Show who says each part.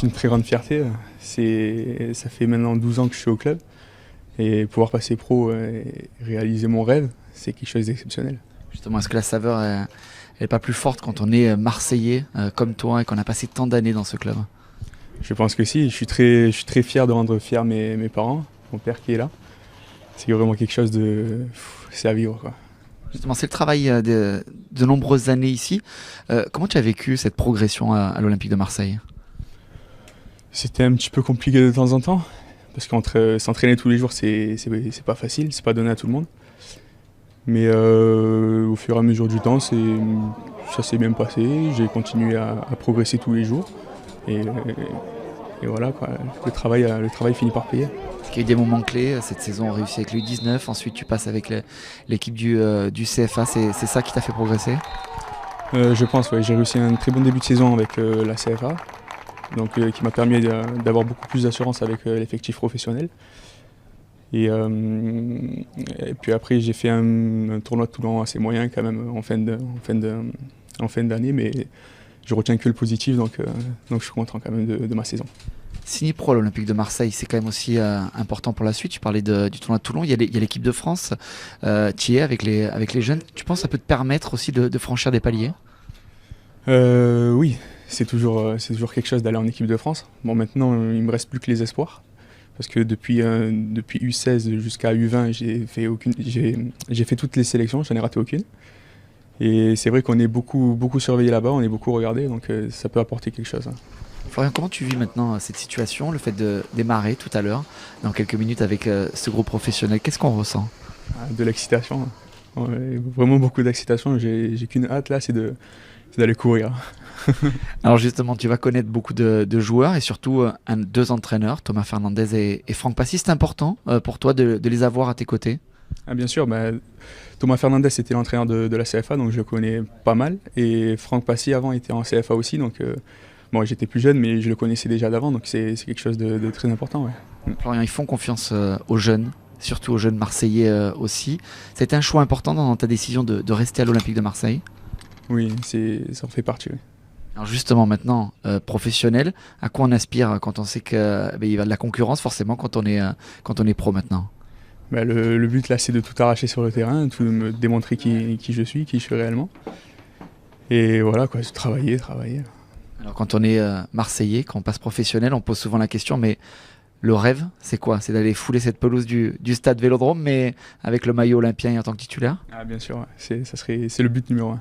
Speaker 1: c'est une très grande fierté. Ça fait maintenant 12 ans que je suis au club. Et pouvoir passer pro et réaliser mon rêve, c'est quelque chose d'exceptionnel.
Speaker 2: Justement, est-ce que la saveur n'est pas plus forte quand on est Marseillais comme toi et qu'on a passé tant d'années dans ce club?
Speaker 1: Je pense que si, je suis très fier de rendre fiers mes parents, mon père qui est là. C'est vraiment quelque chose c'est à vivre, quoi.
Speaker 2: Justement, c'est le travail de nombreuses années ici. Comment tu as vécu cette progression à l'Olympique de Marseille?
Speaker 1: C'était un petit peu compliqué de temps en temps, parce qu'entre s'entraîner tous les jours, c'est pas facile, c'est pas donné à tout le monde. Mais au fur et à mesure du temps, ça s'est bien passé. J'ai continué à progresser tous les jours. Et voilà, quoi. Le travail finit par payer.
Speaker 2: Est-ce qu'il y a eu des moments clés cette saison? On réussit avec le U19, ensuite tu passes avec l'équipe du CFA. C'est ça qui t'a fait progresser?
Speaker 1: Je pense, ouais. J'ai réussi un très bon début de saison avec la CFA, donc, qui m'a permis d'avoir beaucoup plus d'assurance avec l'effectif professionnel. Et puis après, j'ai fait un tournoi de Toulon assez moyen quand même en fin d'année, mais je retiens que le positif, donc je suis content quand même de ma saison.
Speaker 2: Signer pro à l'Olympique de Marseille, c'est quand même aussi important pour la suite. Tu parlais du tournoi de Toulon, il y a l'équipe de France, tu y es avec les jeunes. Tu penses que ça peut te permettre aussi de franchir des paliers?
Speaker 1: Oui, c'est toujours quelque chose d'aller en équipe de France. Bon, maintenant, il me reste plus que les espoirs. Parce que depuis U16 jusqu'à U20, j'ai fait toutes les sélections, j'en ai raté aucune. Et c'est vrai qu'on est beaucoup surveillé là-bas, on est beaucoup regardé, donc ça peut apporter quelque chose.
Speaker 2: Florian, comment tu vis maintenant cette situation, le fait de démarrer tout à l'heure, dans quelques minutes avec ce groupe professionnel? Qu'est-ce qu'on ressent?
Speaker 1: De l'excitation, ouais, vraiment beaucoup d'excitation. J'ai qu'une hâte là, c'est d'aller courir.
Speaker 2: Alors justement, tu vas connaître beaucoup de joueurs et surtout deux entraîneurs, Thomas Fernandez et Franck Passy. C'est important pour toi de les avoir à tes côtés?
Speaker 1: Ah, bien sûr, Thomas Fernandez était l'entraîneur de la CFA, donc je le connais pas mal. Et Franck Passy avant était en CFA aussi, donc bon, j'étais plus jeune, mais je le connaissais déjà d'avant, donc c'est quelque chose de très important. Ouais.
Speaker 2: Florian, ils font confiance aux jeunes, surtout aux jeunes Marseillais aussi. C'était un choix important dans ta décision de rester à l'Olympique de Marseille?
Speaker 1: Oui, ça en fait partie. Oui.
Speaker 2: Alors justement maintenant, professionnel, à quoi on aspire quand on sait qu'il y a de la concurrence forcément quand on est pro maintenant?
Speaker 1: Le but là, c'est de tout arracher sur le terrain, de me démontrer qui je suis réellement. Et voilà, quoi, travailler.
Speaker 2: Alors quand on est Marseillais, quand on passe professionnel, on pose souvent la question, mais le rêve, c'est quoi? C'est d'aller fouler cette pelouse du stade Vélodrome, mais avec le maillot olympien et en tant que titulaire?
Speaker 1: Ah, bien sûr, ouais. C'est le but numéro 1.